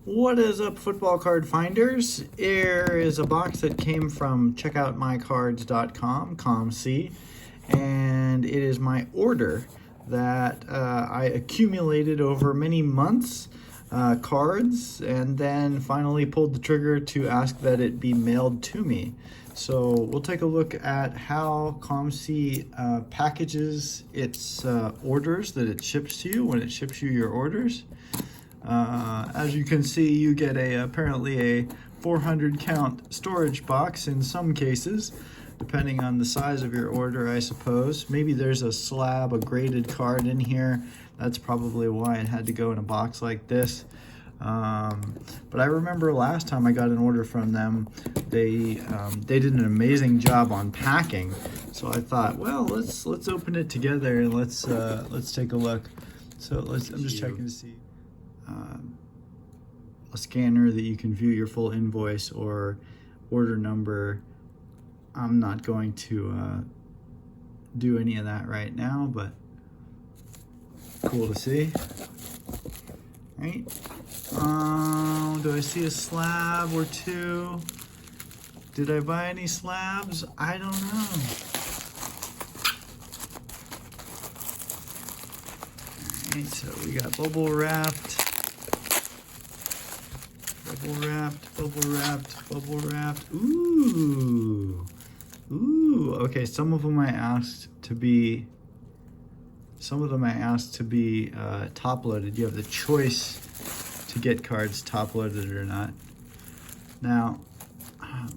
What is up, football card finders? Here is a box that came from checkoutmycards.com, Comc, and it is my order that I accumulated over many months, cards, and then finally pulled the trigger to ask that it be mailed to me. So we'll take a look at how Comc packages its orders that it ships to you when it ships you your orders. As you can see, you get apparently a 400 count storage box in some cases, depending on the size of your order, I suppose. Maybe there's a graded card in here. That's probably why it had to go in a box like this. But I remember last time I got an order from them, they did an amazing job on packing. So I thought, well, let's open it together and let's take a look. So I'm just checking to see. A scanner that you can view your full invoice or order number. I'm not going to do any of that right now, but cool to see. Right? Do I see a slab or two? Did I buy any slabs? I don't know. All right, so we got bubble wrapped. Bubble wrapped. Ooh. Okay, some of them I asked to be top loaded. You have the choice to get cards top loaded or not. Now, I'm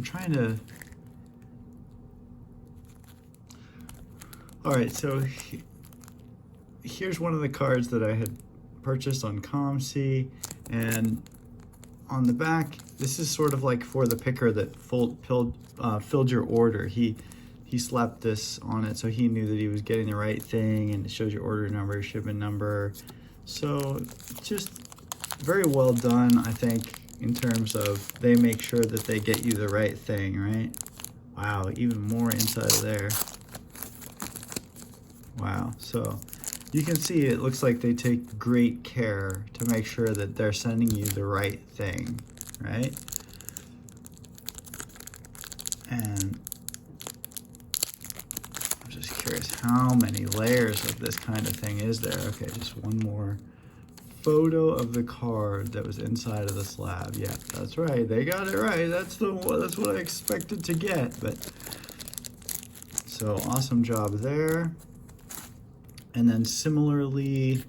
trying to. All right, so here's one of the cards that I had purchased on Comc, and on the back, this is sort of like for the picker that filled your order. He slapped this on it so he knew that he was getting the right thing, and it shows your order number, shipment number. So just very well done, I think, in terms of they make sure that they get you the right thing, right? Wow, even more inside of there. Wow, so you can see it looks like they take great care to make sure that they're sending you the right thing, right? And I'm just curious, how many layers of this kind of thing is there? Okay, just one more photo of the card that was inside of the slab. Yeah, that's right. They got it right. That's what I expected to get. But so awesome job there. And then similarly,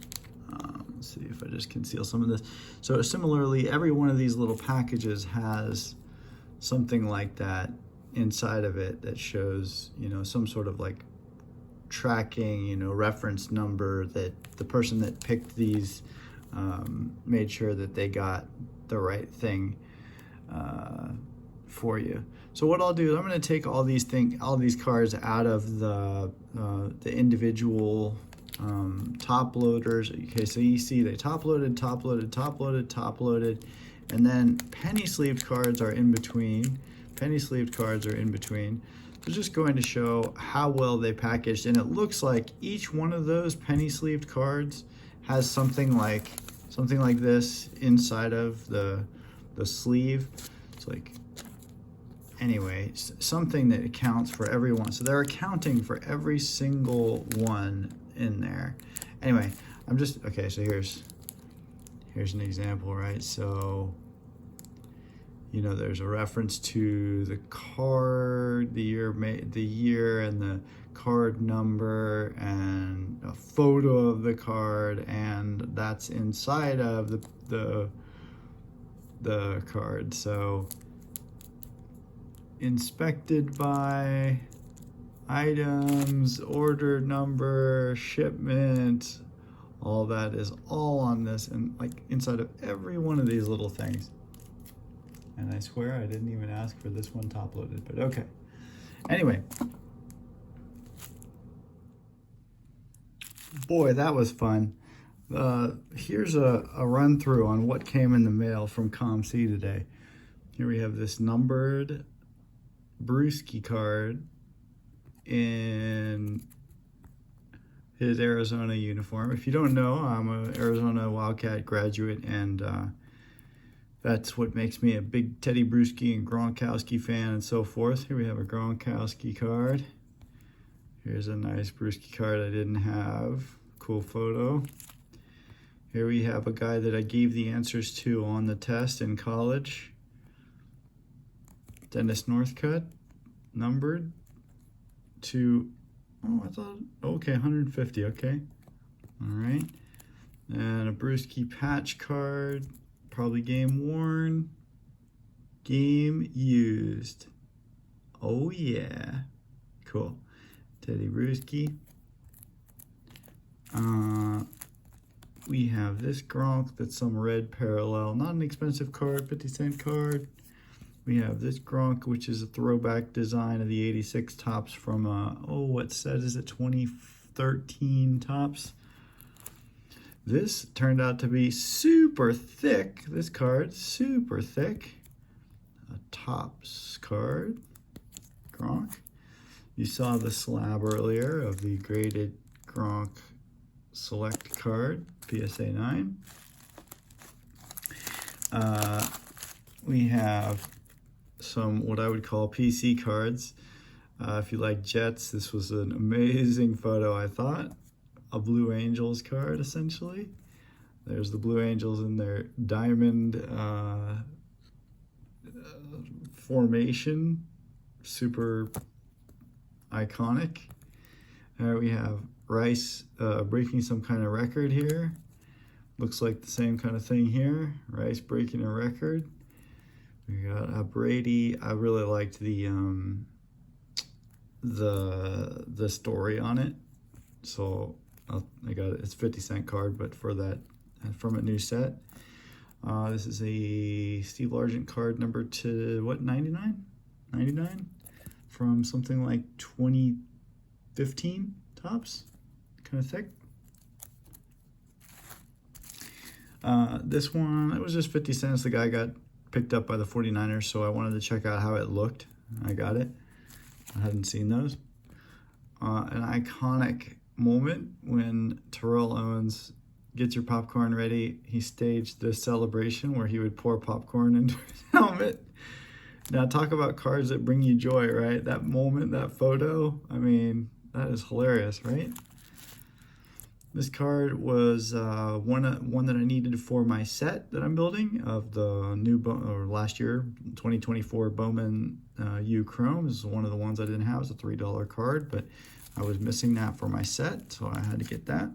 let's see if I just conceal some of this. So similarly, every one of these little packages has something like that inside of it that shows, some sort of like tracking, reference number that the person that picked these made sure that they got the right thing for you. So what I'll do is I'm going to take all these cards out of the individual top loaders. Okay, so you see they top loaded, and then penny sleeved cards are in between. So just going to show how well they packaged, and it looks like each one of those penny sleeved cards has something like this inside of the sleeve. It's like, anyway, something that accounts for everyone. So they're accounting for every single one in there. Anyway, okay, so here's an example, right? So, there's a reference to the card, the year and the card number, and a photo of the card, and that's inside of the card. So inspected by, items, order number, shipment, all that is all on this, and like inside of every one of these little things. And I swear I didn't even ask for this one top loaded, but okay. Anyway, boy, that was fun. Here's a run through on what came in the mail from Comc today. Here we have this numbered Brewski card in his Arizona uniform. If you don't know, I'm an Arizona Wildcat graduate, and that's what makes me a big Teddy Bruschi and Gronkowski fan and so forth. Here we have a Gronkowski card. Here's a nice Bruschi card I didn't have. Cool photo. Here we have a guy that I gave the answers to on the test in college. Dennis Northcutt, numbered to, oh, I thought, okay, 150, okay. All right. And a Bruschi patch card, probably game worn, game used. Oh yeah, cool. Teddy Bruschi. We have this Gronk, that's some red parallel, not an expensive card, 50-cent card. We have this Gronk, which is a throwback design of the 86 tops from, what set is it, 2013 tops. This turned out to be super thick, this card, super thick. A tops card, Gronk. You saw the slab earlier of the graded Gronk select card, PSA 9. We have some what I would call PC cards. If you like Jets, this was an amazing photo, I thought. A Blue Angels card, essentially. There's the Blue Angels in their diamond formation. Super iconic. We have Rice breaking some kind of record here. Looks like the same kind of thing here. Rice breaking a record. We got a Brady. I really liked the story on it, so I got it. It's 50-cent card, but for that, from a new set. This is a Steve Largent card, number to what, 99? 99 from something like 2015 tops, kind of thick. This one, it was just 50 cents. The guy got picked up by the 49ers, so I wanted to check out how it looked. I got it. I hadn't seen those. An iconic moment when Terrell Owens gets your popcorn ready. He staged this celebration where he would pour popcorn into his helmet. Now talk about cards that bring you joy, right? That moment, that photo, I mean, that is hilarious, right? This card was one that I needed for my set that I'm building of the new last year 2024 Bowman U Chrome. This is one of the ones I didn't have. It's a $3 card, but I was missing that for my set, so I had to get that.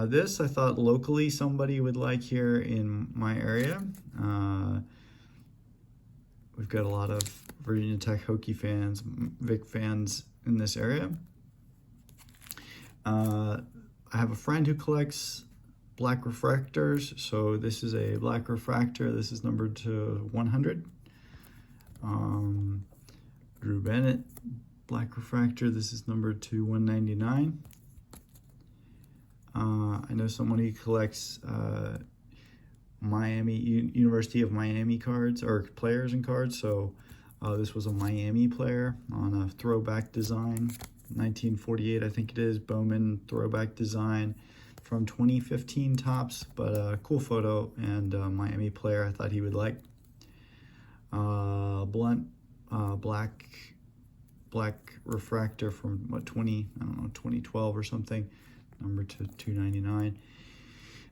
This I thought locally somebody would like here in my area. We've got a lot of Virginia Tech Hokie fans, Vic fans in this area. I have a friend who collects black refractors, so this is a black refractor. This is numbered to 100. Drew Bennett, black refractor. This is numbered to 199. I know someone who collects University of Miami cards, or players and cards, so this was a Miami player on a throwback design. 1948, I think it is, Bowman throwback design from 2015 tops, but a cool photo and a Miami player I thought he would like. Blunt black refractor from what, 2012 or something, number to 299,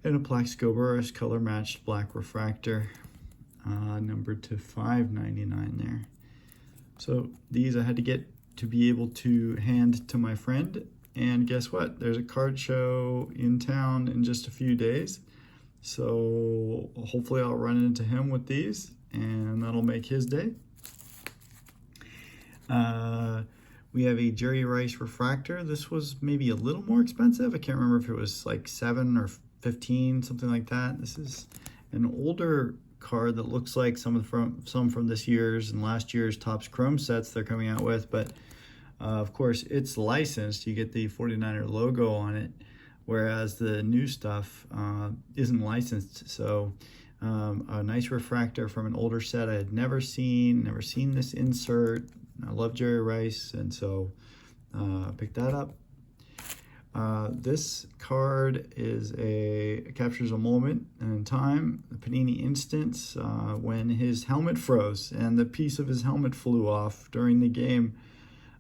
and a Plaxico Burress color matched black refractor, numbered to 599 there. So these I had to get to be able to hand to my friend, and guess what? There's a card show in town in just a few days, so hopefully I'll run into him with these, and that'll make his day. We have a Jerry Rice refractor. This was maybe a little more expensive. I can't remember if it was like 7 or 15, something like that. This is an older card that looks like some from this year's and last year's Topps Chrome sets they're coming out with, but of course it's licensed. You get the 49er logo on it, whereas the new stuff isn't licensed. So a nice refractor from an older set I had never seen this insert. I love Jerry Rice, and so picked that up. This card captures a moment in time, the Panini instance, when his helmet froze and the piece of his helmet flew off during the game.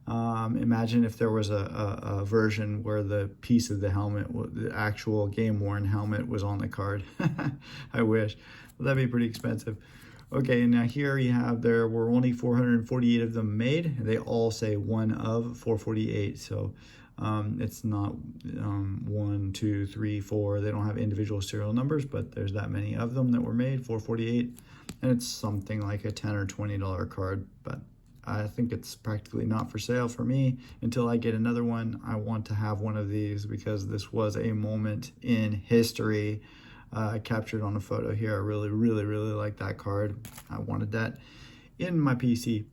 Imagine if there was a version where the piece of the helmet, the actual game-worn helmet, was on the card. I wish. Well, that'd be pretty expensive. Okay, now here you have, there were only 448 of them made. They all say one of 448, so it's not 1, 2, 3, 4. They don't have individual serial numbers, but there's that many of them that were made, 448. And it's something like a $10 or $20 card, but I think it's practically not for sale for me until I get another one. I want to have one of these because this was a moment in history captured on a photo here. I really, really, really like that card. I wanted that in my PC.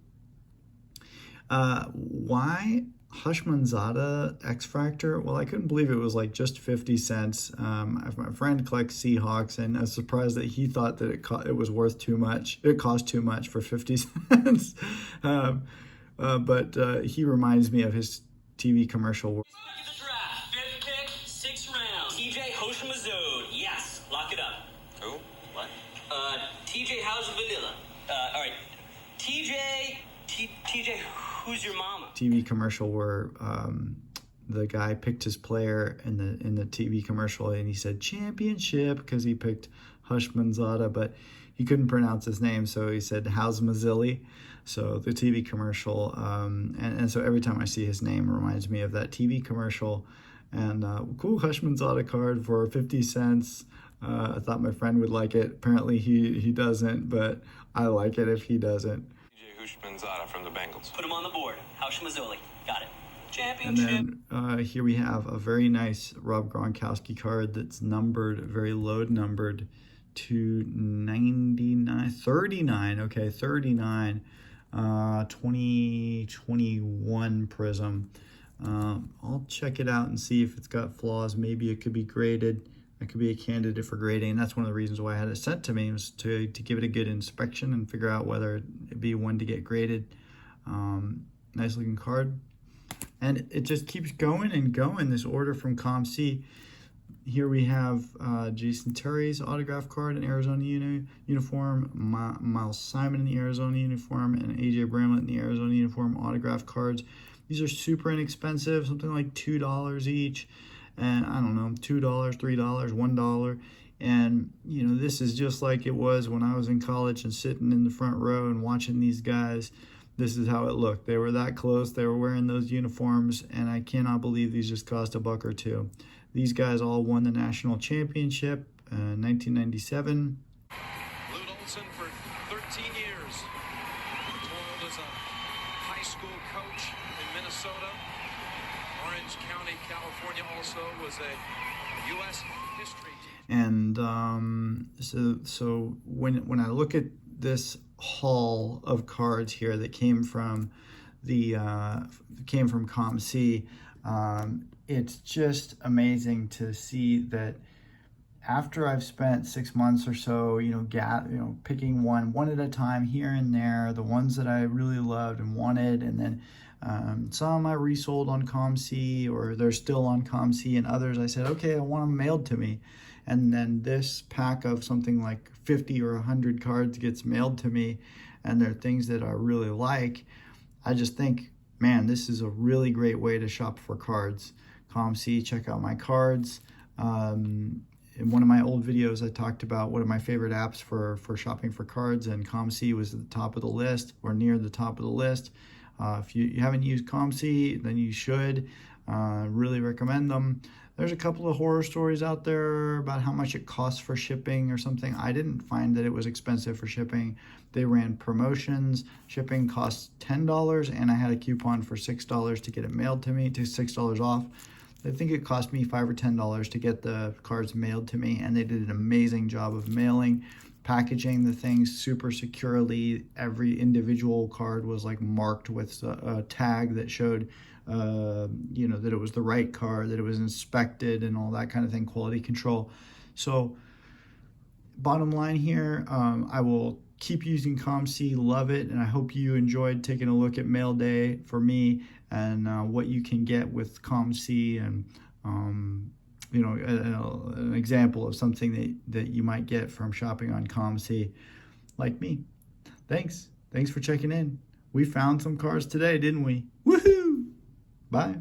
Why Hushmanzada X Factor? Well, I couldn't believe it was like just 50 cents. My friend collects Seahawks, and I was surprised that he thought that it was worth too much. It cost too much for 50 cents. But he reminds me of his TV commercial. Look at the draft. Fifth pick, 6th round. TJ Hoshmazode. Yes, lock it up. Who? What? TJ, how's the vanilla? All right. TJ, who's your mama? TV commercial where the guy picked his player in the TV commercial, and he said championship because he picked Hushmanzada, but he couldn't pronounce his name, so he said how's Mazzilli. So the TV commercial, and so every time I see his name, it reminds me of that TV commercial. And cool Hushmanzada card for 50 cents. I thought my friend would like it. Apparently he doesn't, but I like it if he doesn't. Hushmanzada from the Bengals. Put him on the board. Hoshmazoli. Got it. Championship. And then here we have a very nice Rob Gronkowski card that's numbered, very low numbered, to 99, 39. Okay, 39. 2021 Prism. I'll check it out and see if it's got flaws. Maybe it could be graded. It could be a candidate for grading, and that's one of the reasons why I had it sent to me, was to give it a good inspection and figure out whether it'd be one to get graded. Nice looking card, and it just keeps going and going. This order from Comc. Here we have Jason Terry's autograph card in Arizona uniform, Miles Simon in the Arizona uniform, and AJ Bramlett in the Arizona uniform autograph cards. These are super inexpensive, something like $2 each. And I don't know, $2, $3, $1. And, you know, this is just like it was when I was in college and sitting in the front row and watching these guys. This is how it looked. They were that close. They were wearing those uniforms, and I cannot believe these just cost $1 or $2. These guys all won the national championship in 1997. Lute Olson for 13 years. Toiled as a high school coach in Minnesota. Orange County, California also was a U.S. history team. And so when I look at this haul of cards here that came from Comc, it's just amazing to see that after I've spent 6 months or so, picking one at a time here and there, the ones that I really loved and wanted, and then some I resold on Comc, or they're still on Comc, and others I said, okay, I want them mailed to me. And then this pack of something like 50 or 100 cards gets mailed to me, and they're things that I really like. I just think, man, this is a really great way to shop for cards. Comc, check out my cards. In one of my old videos, I talked about one of my favorite apps for shopping for cards, and Comc was at the top of the list, or near the top of the list. If you haven't used Comc, then you should. Really recommend them. There's a couple of horror stories out there about how much it costs for shipping or something. I didn't find that it was expensive for shipping. They ran promotions. Shipping costs $10, and I had a coupon for $6 to get it mailed to me, to $6 off. I think it cost me $5 or $10 to get the cards mailed to me, and they did an amazing job of mailing, packaging the things super securely. Every individual card was like marked with a tag that showed that it was the right card, that it was inspected, and all that kind of thing, quality control. So bottom line here, I will keep using Comc, love it, and I hope you enjoyed taking a look at mail day for me and what you can get with Comc and You know, an example of something that you might get from shopping on Comc, like me. Thanks for checking in. We found some cars today, didn't we? Woohoo! Bye.